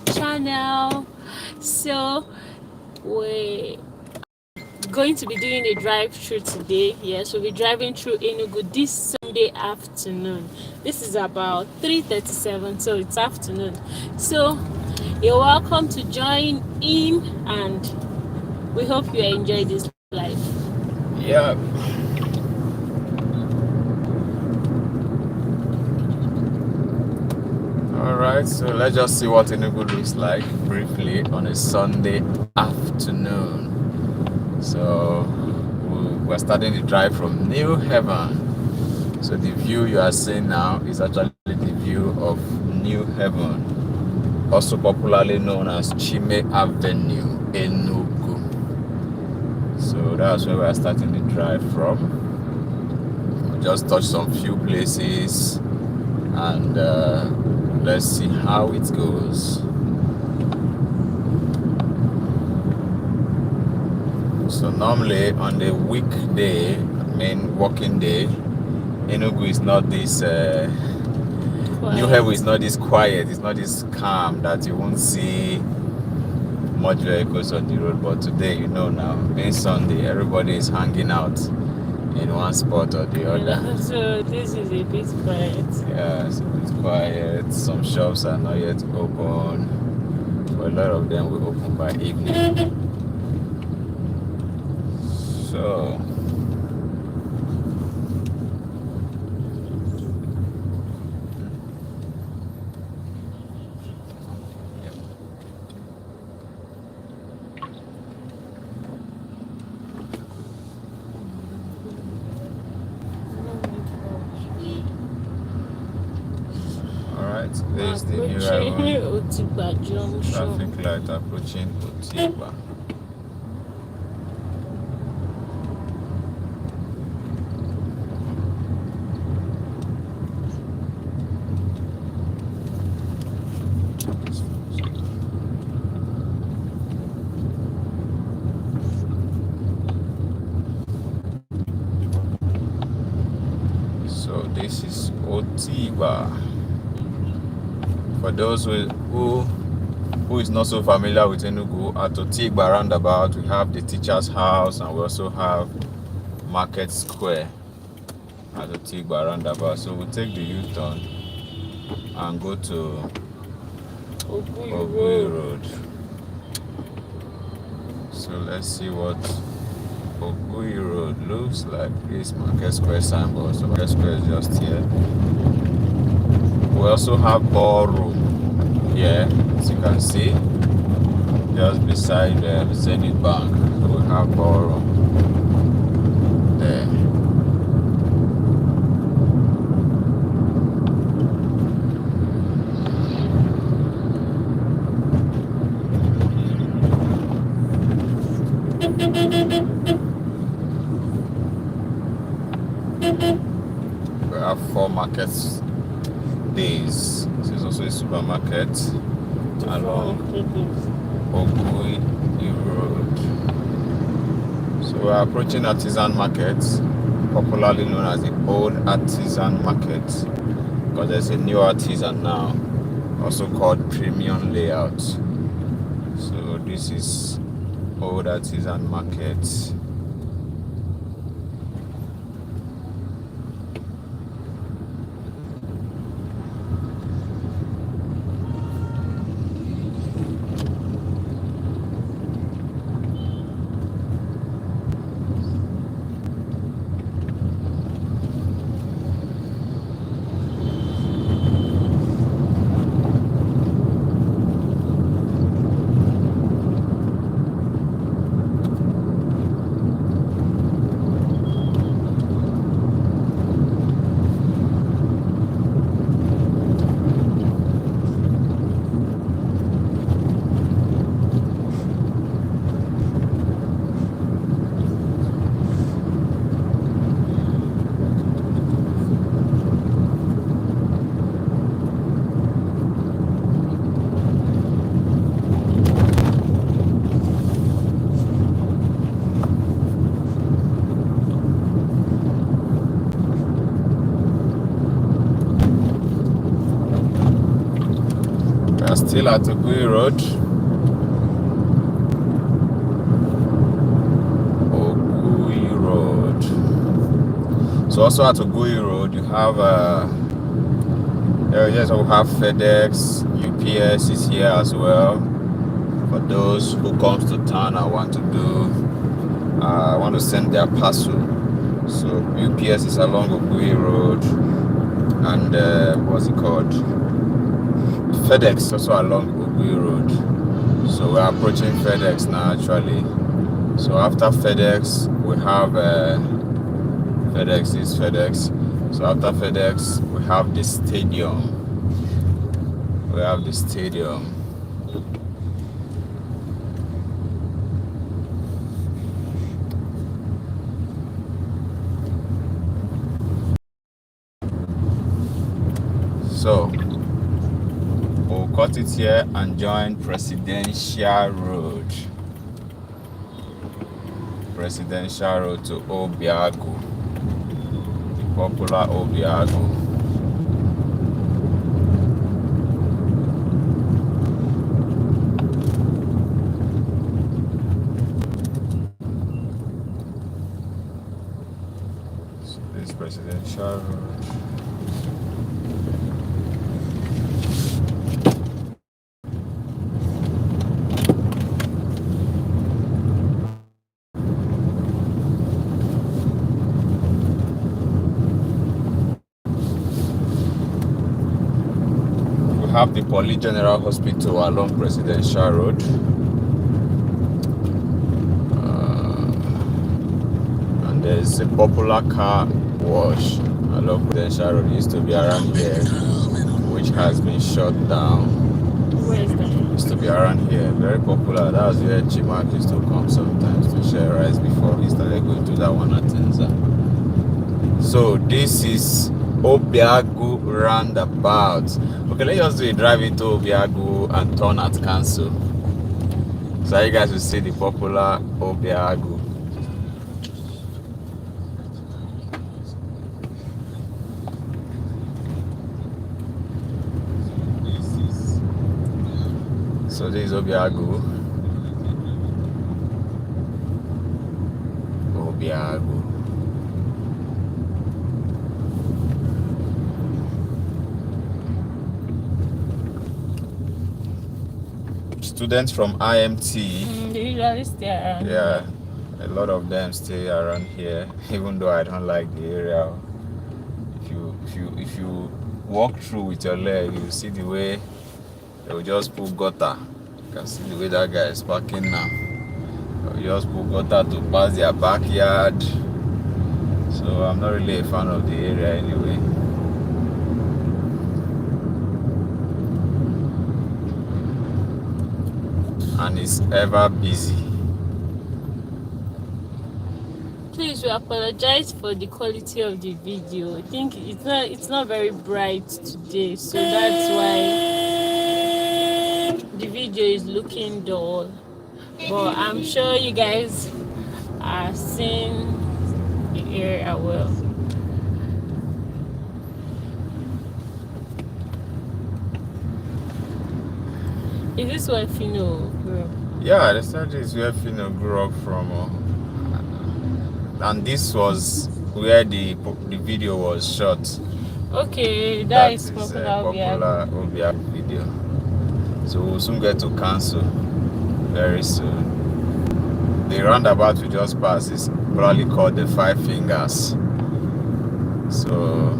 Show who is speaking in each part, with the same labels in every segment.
Speaker 1: channel. So we're going to be doing a drive through today. Yes, we'll be driving through Enugu this Sunday afternoon. This is about 3:37, so it's afternoon. So you're welcome to join in, and we hope you enjoy this life.
Speaker 2: Yeah. Alright, so let's just see what Enugu looks like briefly on a Sunday afternoon. So we're starting the drive from New Haven. So the view you are seeing now is actually the view of New Haven, also popularly known as Chime Avenue, Enugu. So that's where we're starting the drive from. We'll just touch some few places and let's see how it goes. So normally on the weekday, working day, Enugu is not this New Haven is not this quiet, it's not this calm that you won't see much vehicles on the road. But today, now, being Sunday, everybody is hanging out in one spot or the other.
Speaker 1: So this is a bit quiet.
Speaker 2: Yeah, so it's quiet. Some shops are not yet open, but a lot of them will open by evening. So there's the Miracle traffic light approaching Otigba. So this is Otigba. For those who is not so familiar with Enugu, at Otigba roundabout, we have the teacher's house and we also have Market Square at Otigba roundabout. So we'll take the U-turn and go to Ogui Road. So let's see what Ogui Road looks like. This Market Square signboard. So Market Square is just here. We also have ballroom here, as you can see, just beside the Zenith Bank. So we have ballroom there. We have 4 markets days. This is also a supermarket along Ogui Road. So we're approaching Artisan Market, popularly known as the Old Artisan Market, because there's a new Artisan now, also called Premium Layout. So this is Old Artisan Market. still at Ogui Road. Ogui Road. So also at Ogui Road, you have yes, we have FedEx, UPS is here as well. For those who comes to town and want to send their parcel. So UPS is along Ogui Road, and what's it called? FedEx also along Ogui Road. So we're approaching FedEx now actually. So after FedEx, we have FedEx is FedEx. So after FedEx, we have the stadium. So we'll cut it here and join Presidential Road. Presidential Road to Obiagu. Popular Obiagu. So this is Presidential Road. Have the Police General Hospital along Presidential Road. And there's a popular car wash along Presidential Road. It used to be around here, which has been shut down.
Speaker 1: Where is that?
Speaker 2: It used to be around here, very popular. That was where Chimak used to come sometimes to share rice before he started going to that one at Tenza. So this is Obiagu roundabout. Okay, let's just do a drive into Obiagu and turn at Council. So you guys will see the popular Obiagu. So this is Obiagu. Obiagu. Students from IMT.
Speaker 1: They usually stay around.
Speaker 2: Yeah, a lot of them stay around here. Even though I don't like the area. If you walk through with your leg, you see the way they will just put gutter. You can see the way that guy is parking now. They will just put gutter to pass their backyard. So I'm not really a fan of the area anyway. And it's ever busy.
Speaker 1: Please, we apologize for the quality of the video. I think it's not very bright today, so that's why the video is looking dull. But I'm sure you guys are seeing the area well. Is this where Fino grew up?
Speaker 2: Yeah, the start is where Fino grew up from. And this was where the video was shot.
Speaker 1: Okay, that is
Speaker 2: popular Obiagu video. So we'll soon get to Council very soon. The roundabout we just passed is probably called the Five Fingers. So,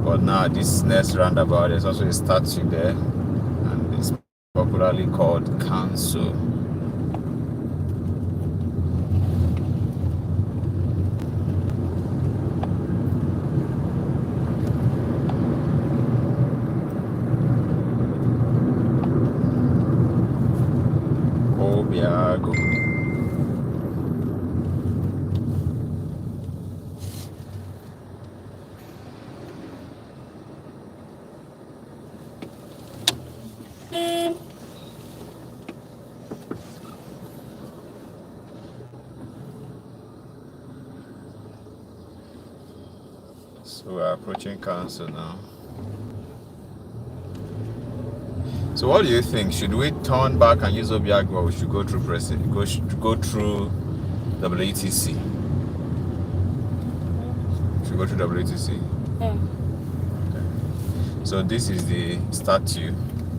Speaker 2: but now this next roundabout, there's also a statue there, and it's popularly called Council. Obiagu. So we're approaching Council now. So what do you think? Should we turn back and use Obiagu, or we should go through go through WTC? Should we go through WTC?
Speaker 1: Yeah.
Speaker 2: Okay. So this is the statue.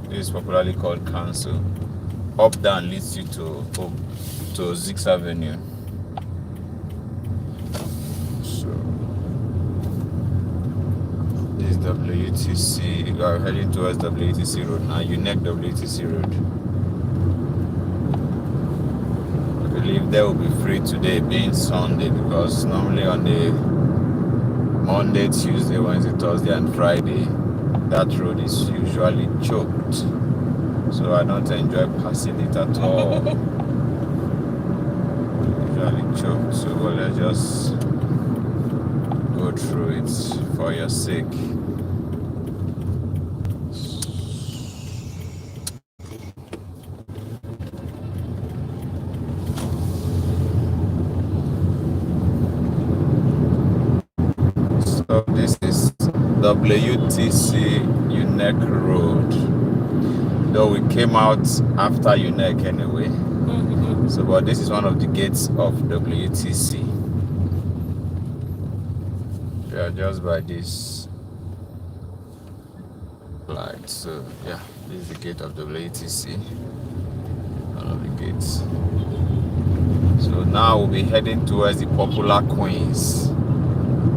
Speaker 2: This is popularly called council. Up down leads you to 6th Avenue. So this is WTC. We are heading towards WTC Road now. Unec WTC Road. I believe they will be free today, being Sunday, because normally on the Monday, Tuesday, Wednesday, Thursday, and Friday, that road is usually choked. So I don't enjoy passing it at all. Usually choked. So let's just go through it for your sake. So this is WTC Unec Road. Though we came out after Unec anyway. So, but this is one of the gates of WTC. We are just by this light. So, yeah, this is the gate of WTC. One of the gates. So now we'll be heading towards the popular Queens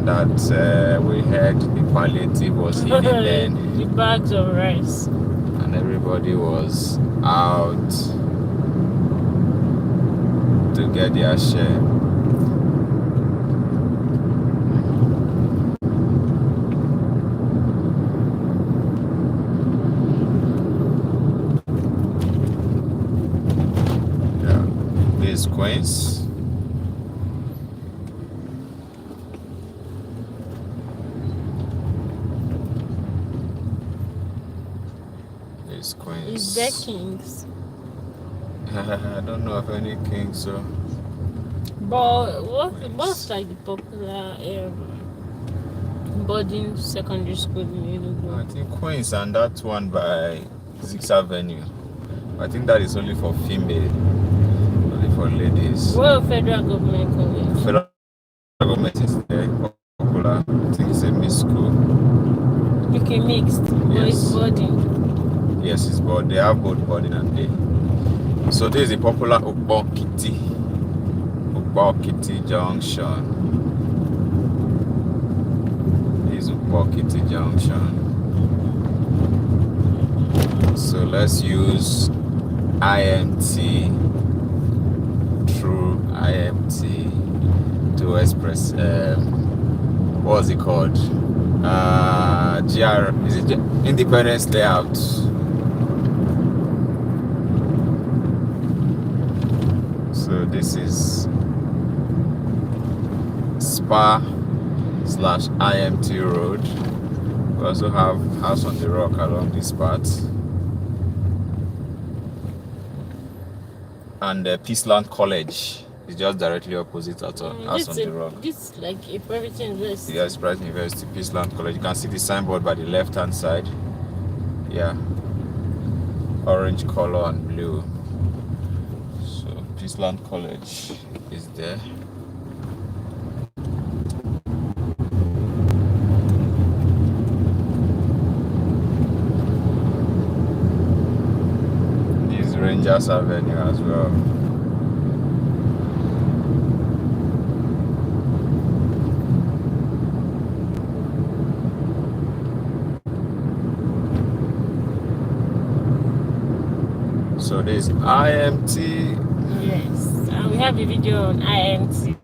Speaker 2: that we heard the palliative was hidden then.
Speaker 1: The bags of rice.
Speaker 2: And everybody was out to get their share. Yeah, this Queens.
Speaker 1: Is there kings?
Speaker 2: I don't know of any kings, so.
Speaker 1: But what's like the popular boarding secondary school in Enugu?
Speaker 2: I think Queens and that one by 6th Avenue. I think that is only for female, only for ladies.
Speaker 1: Well, federal government college.
Speaker 2: Federal government is there, popular. I think it's a mixed school.
Speaker 1: Okay, mixed. But
Speaker 2: Yes.
Speaker 1: it's boarding.
Speaker 2: Yes, it's board. They have both boarding and day. So this is the popular Okpokiti Junction. This is Okpokiti Junction. So let's use IMT through IMT to express. What's it called? GR. Is it Independence Layout? So this is Spa/IMT Road. We also have House on the Rock along this part. And Peaceland College is just directly opposite at House on the Rock.
Speaker 1: This like a private university.
Speaker 2: Yes, private university, Peaceland College. You can see the signboard by the left hand side. Yeah. Orange color and blue. Peaceland College is there. This is Rangers Avenue as well. So this IMT.
Speaker 1: Yes, and we have a video on IMT.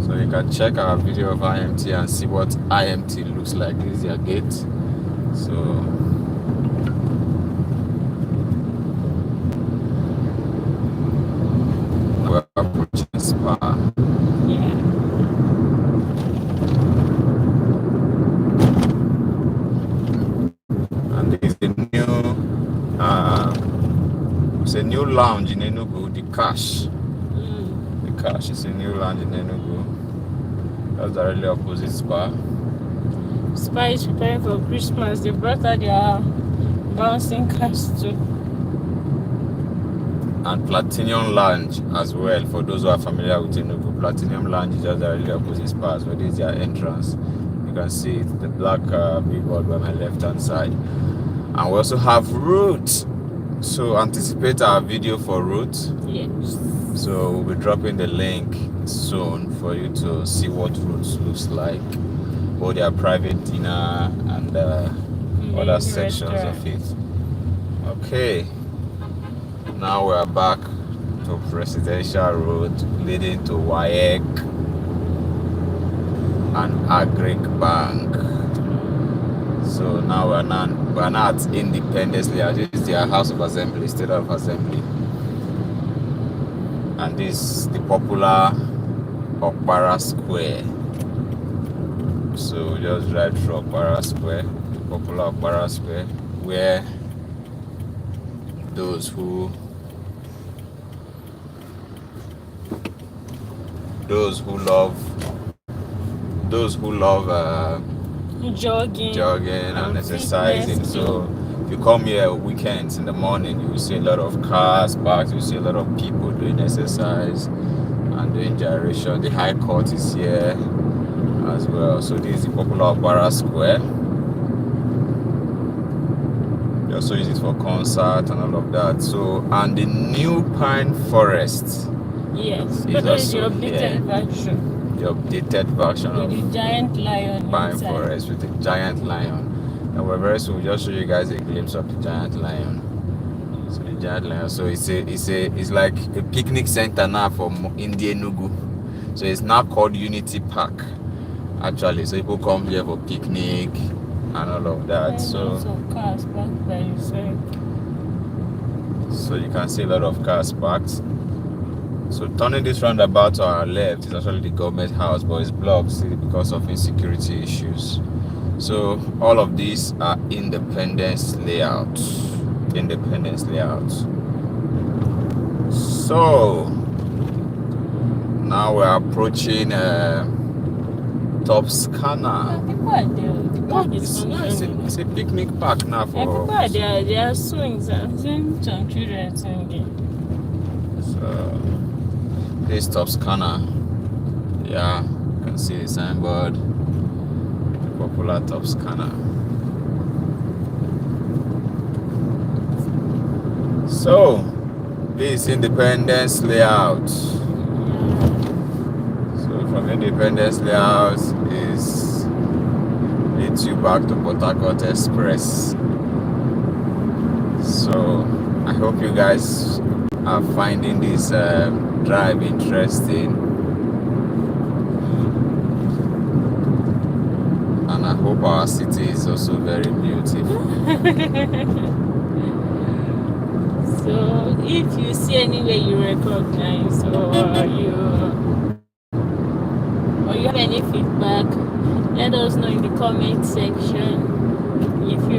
Speaker 2: So you can check our video of IMT and see what IMT looks like. This is their gate. So we're approaching Spa.
Speaker 1: Yeah.
Speaker 2: And there's a new lounge in Enugu, the Cash. The Cash is a new lounge in Enugu. That's directly opposite Spa.
Speaker 1: Spa is preparing for Christmas. They brought out their bouncing castle.
Speaker 2: And Platinum Lounge as well. For those who are familiar with Enugu, Platinum Lounge is just directly opposite pass, where this is their entrance. You can see it, the black billboard by my left hand side. And we also have route. So anticipate our video for route.
Speaker 1: Yes.
Speaker 2: So we'll be dropping the link soon for you to see what route looks like, both their private dinner and other sections of it. Okay. Now we are back to Presidential Road leading to WAEC and Agric Bank. So now we're not at Independence Layout. This is their House of Assembly, State of Assembly. And this is the popular Okpara Square. So we just drive through Okpara Square, the popular Okpara Square, where those who love
Speaker 1: jogging
Speaker 2: and exercising. So if you come here weekends in the morning, you will see a lot of cars parked, you will see a lot of people doing exercise and doing gyration. The High Court is here as well. So this is the popular Okpara Square. They also use it for concert and all of that. So, and the new pine forest.
Speaker 1: Yes,
Speaker 2: is also
Speaker 1: the updated version.
Speaker 2: The updated version
Speaker 1: with
Speaker 2: of
Speaker 1: the giant lion
Speaker 2: pine
Speaker 1: inside.
Speaker 2: forest with the giant lion. And we're very soon we'll just show you guys a glimpse of the giant lion. So the giant lion. So it's like a picnic center now for Enugu. So it's now called Unity Park. Actually, so people come here for picnic and all of that.
Speaker 1: There's lots of cars parked by the side.
Speaker 2: So you can see a lot of cars parked. So turning this roundabout to our left is actually the government house, but it's blocked because of insecurity issues. So all of these are Independence Layout. Independence Layout. So now we're approaching Toscana.
Speaker 1: People are there. The park is functioning.
Speaker 2: It's a picnic park now for
Speaker 1: people are there. There are swings and some children singing.
Speaker 2: So this Toscana. Yeah, you can see the signboard. The popular Toscana. So this Independence Layout. From Independence Layout leads you back to Port Harcourt Express. So I hope you guys are finding this drive interesting, and I hope our city is also very beautiful.
Speaker 1: So if you see anywhere you recognize or you have any feedback, let us know in the comment section. If you